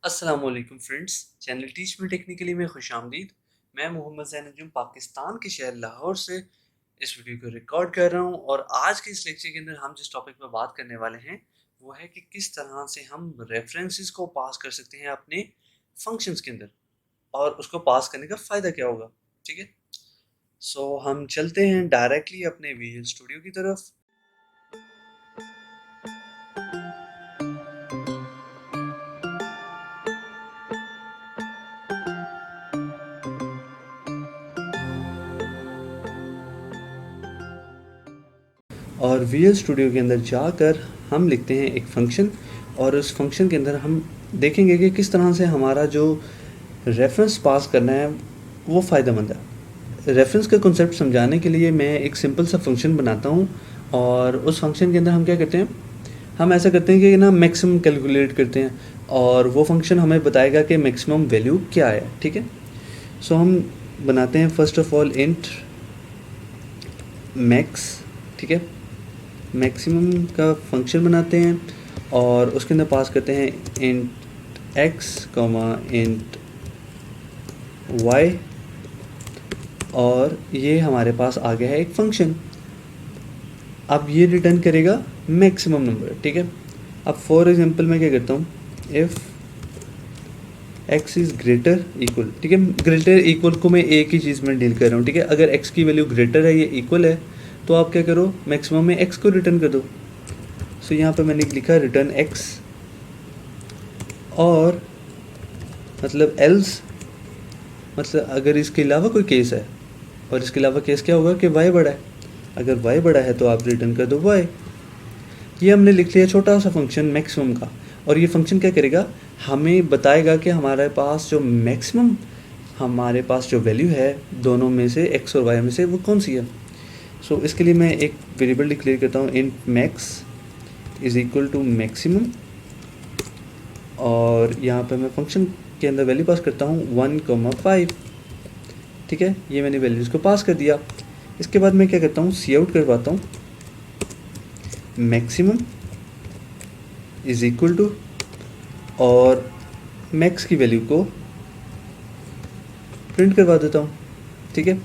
अस्सलामुअलैकुम friends, channel teach me technically में खुशामदीद। मैं मोहम्मद ज़ैनुद्दीन पाकिस्तान के शहर लाहौर से इस वीडियो को रिकॉर्ड कर रहा हूँ और आज के इस लेक्चर के अंदर हम जिस टॉपिक पर बात करने वाले हैं वो है कि किस तरह से हम रेफरेंसेस को पास कर सकते हैं अपने फंक्शंस के अंदर और उसको पास करने का फ़ायदा क्या होगा। ठीक है, सो हम चलते हैं डायरेक्टली अपने विजुअल स्टूडियो की तरफ। और विजुअल स्टूडियो के अंदर जाकर हम लिखते हैं एक फ़ंक्शन और उस फंक्शन के अंदर हम देखेंगे कि किस तरह से हमारा जो रेफरेंस पास करना है वो फ़ायदेमंद है। रेफरेंस का कॉन्सेप्ट समझाने के लिए मैं एक सिंपल सा फंक्शन बनाता हूँ और उस फंक्शन के अंदर हम क्या करते हैं, हम ऐसा करते हैं कि ना मैक्सिमम कैलकुलेट करते हैं और वो फंक्शन हमें बताएगा कि मैक्सिमम वैल्यू क्या है। ठीक है, सो हम बनाते हैं first of all int max. ठीक है, मैक्सिमम का फंक्शन बनाते हैं और उसके अंदर पास करते हैं int x comma int y और ये हमारे पास आ गया है एक फंक्शन। अब ये रिटर्न करेगा मैक्सिमम नंबर। ठीक है, अब फॉर एग्जांपल मैं क्या करता हूँ, if x is greater equal. ठीक है, ग्रेटर इक्वल को मैं एक ही चीज़ में डील कर रहा हूँ। ठीक है, अगर x की वैल्यू ग्रेटर है, ये इक्वल है, तो आप क्या करो, मैक्सिमम में x को रिटर्न कर दो। सो यहाँ पर मैंने लिखा रिटर्न x और मतलब एल्स, मतलब अगर इसके अलावा कोई केस है और इसके अलावा केस क्या होगा कि y बड़ा है। अगर y बड़ा है तो आप रिटर्न कर दो y। ये हमने लिख लिया छोटा सा फंक्शन मैक्सिमम का और ये फंक्शन क्या करेगा, हमें बताएगा कि हमारे पास जो मैक्सिमम हमारे पास जो वैल्यू है दोनों में से x और y में से वो कौन सी है। सो इसके लिए मैं एक वेरिएबल डिक्लेयर करता हूँ int max is equal to maximum और यहाँ पे मैं फंक्शन के अंदर वैल्यू पास करता हूँ 1,5। ठीक है, ये मैंने वैल्यूज़ को पास कर दिया। इसके बाद मैं क्या करता हूँ, सी आउट करवाता हूँ मैक्सिमम इज़ इक्वल टू और मैक्स की वैल्यू को प्रिंट करवा देता हूँ। ठीक है,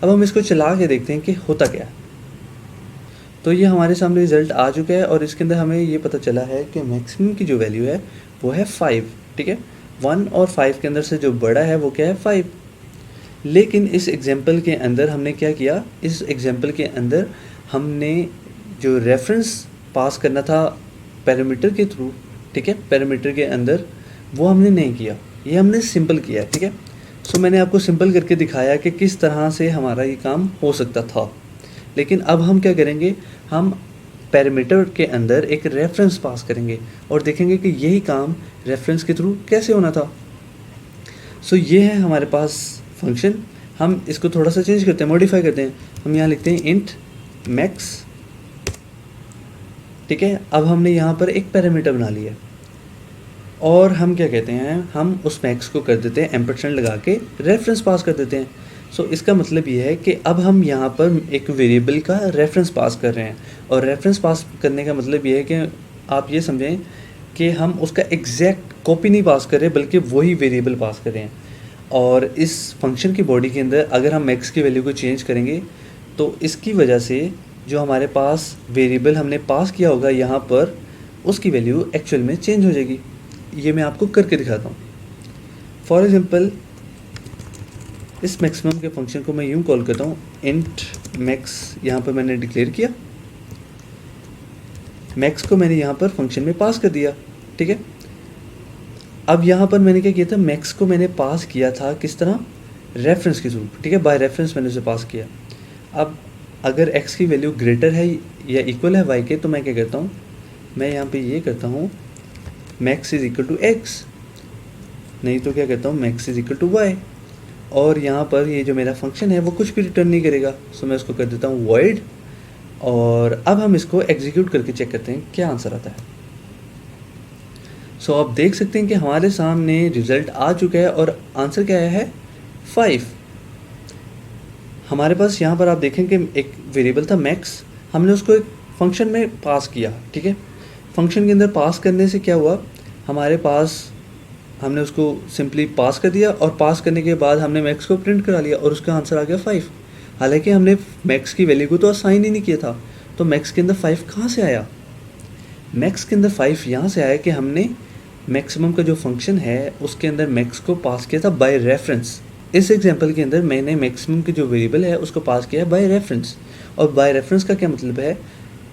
अब हम इसको चला के देखते हैं कि होता क्या है। तो ये हमारे सामने रिज़ल्ट आ चुका है और इसके अंदर हमें ये पता चला है कि मैक्सिमम की जो वैल्यू है वो है 5। ठीक है, 1 और 5 के अंदर से जो बड़ा है वो क्या है, 5। लेकिन इस एग्जांपल के अंदर हमने क्या किया, इस एग्जांपल के अंदर हमने जो रेफरेंस पास करना था पैरामीटर के थ्रू, ठीक है, पैरामीटर के अंदर, वो हमने नहीं किया, ये हमने सिंपल किया। ठीक है, सो मैंने आपको सिंपल करके दिखाया कि किस तरह से हमारा ये काम हो सकता था। लेकिन अब हम क्या करेंगे, हम पैरामीटर के अंदर एक रेफरेंस पास करेंगे और देखेंगे कि यही काम रेफरेंस के थ्रू कैसे होना था। सो ये है हमारे पास फंक्शन। हम इसको थोड़ा सा चेंज करते हैं, मॉडिफाई करते हैं। हम यहाँ लिखते हैं इंट मैक्स। ठीक है, अब हमने यहाँ पर एक पैरामीटर बना लिया और हम क्या कहते हैं, हम उस मैक्स को कर देते हैं एम्परसेंड लगा के रेफरेंस पास कर देते हैं। सो इसका मतलब ये है कि अब हम यहाँ पर एक वेरिएबल का रेफरेंस पास कर रहे हैं और रेफरेंस पास करने का मतलब ये है कि आप ये समझें कि हम उसका एग्जैक्ट कॉपी नहीं पास कर रहे बल्कि वही वेरिएबल पास कर रहे हैं। और इस फंक्शन की बॉडी के अंदर अगर हम मैक्स की वैल्यू को चेंज करेंगे तो इसकी वजह से जो हमारे पास वेरिएबल हमने पास किया होगा यहाँ पर, उसकी वैल्यू एक्चुअल में चेंज हो जाएगी। ये मैं आपको करके दिखाता हूँ। फॉर एग्जांपल इस मैक्सिमम के फंक्शन को मैं यूँ कॉल करता हूँ इंट मैक्स। यहाँ पर मैंने डिक्लेयर किया, मैक्स को मैंने यहाँ पर फंक्शन में पास कर दिया। ठीक है, अब यहाँ पर मैंने क्या किया था, मैक्स को मैंने पास किया था किस तरह, रेफरेंस के थ्रू। ठीक है, बाय रेफरेंस मैंने उसे पास किया। अब अगर x की वैल्यू ग्रेटर है या इक्वल है y के, तो मैं क्या करता हूँ, मैं यहाँ पे ये करता हूँ max is equal to x, नहीं तो क्या करता हूँ max is equal to y. और यहाँ पर ये जो मेरा फंक्शन है वो कुछ भी रिटर्न नहीं करेगा। सो मैं उसको कर देता हूँ वॉइड और अब हम इसको एग्जीक्यूट करके चेक करते हैं क्या आंसर आता है। सो आप देख सकते हैं कि हमारे सामने रिज़ल्ट आ चुका है और आंसर क्या आया है, 5। हमारे पास यहाँ पर आप देखें कि एक वेरिएबल था मैक्स, हमने उसको एक फंक्शन में पास किया। ठीक है, फंक्शन के अंदर पास करने से क्या हुआ, हमारे पास हमने उसको सिंपली पास कर दिया और पास करने के बाद हमने मैक्स को प्रिंट करा लिया और उसका आंसर आ गया 5। हालांकि हमने मैक्स की वैल्यू को तो असाइन ही नहीं किया था, तो मैक्स के अंदर 5 कहाँ से आया? मैक्स के अंदर 5 यहाँ से आया कि हमने मैक्सिमम का जो फंक्शन है उसके अंदर मैक्स को पास किया था बाय रेफरेंस। इस एग्जांपल के अंदर मैंने मैक्सिमम की जो वेरिएबल है उसको पास किया है बाय रेफरेंस। और बाय रेफरेंस का क्या मतलब है?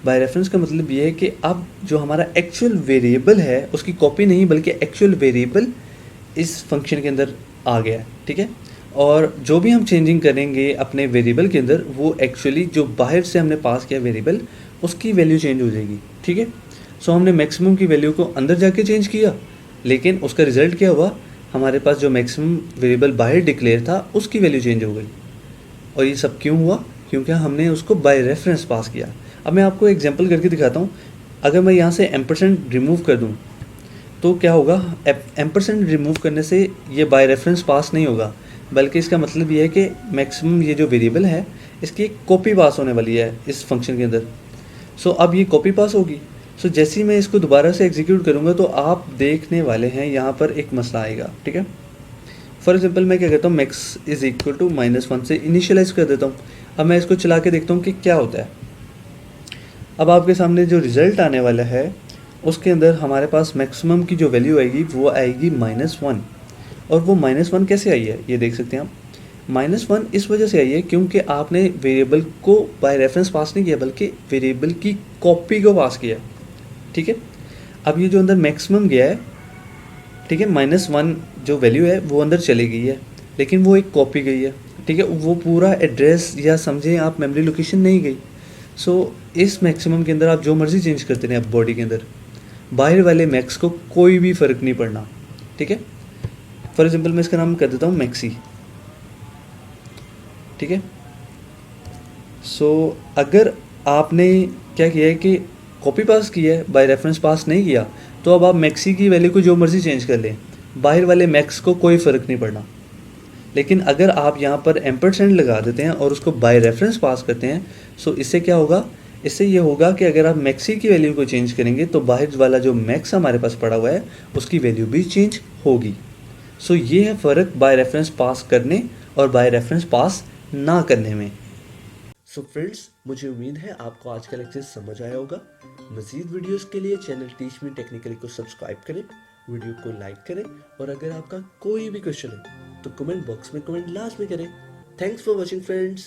बाय रेफरेंस का मतलब ये है कि अब जो हमारा एक्चुअल वेरिएबल है उसकी कॉपी नहीं बल्कि एक्चुअल वेरिएबल इस फंक्शन के अंदर आ गया है, ठीक है। और जो भी हम चेंजिंग करेंगे अपने वेरिएबल के अंदर वो एक्चुअली जो बाहर से हमने पास किया वेरिएबल उसकी वैल्यू चेंज हो जाएगी, ठीक है। सो हमने मैक्सिमम की वैल्यू को अंदर जाके चेंज किया, लेकिन उसका रिजल्ट क्या हुआ? हमारे पास जो मैक्सिमम वेरिएबल बाहर डिक्लेयर था उसकी वैल्यू चेंज हो गई। और ये सब क्यों हुआ? क्योंकि हमने उसको बाय रेफरेंस पास किया। अब मैं आपको एग्जांपल करके दिखाता हूँ। अगर मैं यहाँ से एम्परसेंट रिमूव कर दूँ तो क्या होगा? एम्परसेंट रिमूव करने से ये बाय रेफरेंस पास नहीं होगा, बल्कि इसका मतलब ये है कि मैक्सिमम ये जो वेरिएबल है इसकी एक कॉपी पास होने वाली है इस फंक्शन के अंदर। सो अब ये कॉपी पास होगी। सो जैसे ही मैं इसको दोबारा से एग्जीक्यूट करूँगा तो आप देखने वाले हैं यहाँ पर एक मसला आएगा, ठीक है। फॉर एग्जाम्पल मैं क्या कहता हूँ, मैक्स इज इक्वल टू -1 से इनिशियलाइज कर देता हूँ। अब मैं इसको चला के देखता हूँ कि क्या होता है। अब आपके सामने जो रिज़ल्ट आने वाला है उसके अंदर हमारे पास मैक्सिमम की जो वैल्यू आएगी वो आएगी -1। और वो -1 कैसे आई है ये देख सकते हैं आप। -1 इस वजह से आई है क्योंकि आपने वेरिएबल को बाय रेफरेंस पास नहीं किया बल्कि वेरिएबल की कॉपी को पास किया, ठीक है। अब ये जो अंदर मैक्सिमम गया है, ठीक है, -1 जो वैल्यू है वो अंदर चली गई है, लेकिन वो एक कॉपी गई है, ठीक है। वो पूरा एड्रेस या समझें आप मेमोरी लोकेशन नहीं गई। सो इस मैक्सिमम के अंदर आप जो मर्ज़ी चेंज करते रहें आप बॉडी के अंदर, बाहर वाले मैक्स को कोई भी फ़र्क नहीं पड़ना, ठीक है। फॉर एग्जाम्पल मैं इसका नाम कर देता हूँ मैक्सी, ठीक है। सो अगर आपने क्या किया है कि कॉपी पास की है, बाय रेफरेंस पास नहीं किया, तो अब आप मैक्सी की वैल्यू को जो मर्ज़ी चेंज कर लें, बाहर वाले मैक्स को कोई फ़र्क नहीं पड़ना। लेकिन अगर आप यहाँ पर एम्परसेंड लगा देते हैं और उसको बाय रेफरेंस पास करते हैं, सो इससे क्या होगा? इससे ये होगा कि अगर आप मैक्सी की वैल्यू को चेंज करेंगे तो बाहर वाला जो मैक्स हमारे पास पड़ा हुआ है उसकी वैल्यू भी चेंज होगी। सो ये है फ़र्क बाय रेफरेंस पास करने और बाय रेफरेंस पास ना करने में। सो फ्रेंड्स, मुझे उम्मीद है आपको आज का लेक्चर समझ आया होगा। मज़ीद वीडियोस के लिए चैनल टीच मी टेक्निकली को सब्सक्राइब करें, वीडियो को लाइक करें और अगर आपका कोई भी क्वेश्चन है तो कमेंट बॉक्स में कमेंट लास्ट में करें। Thanks for watching friends.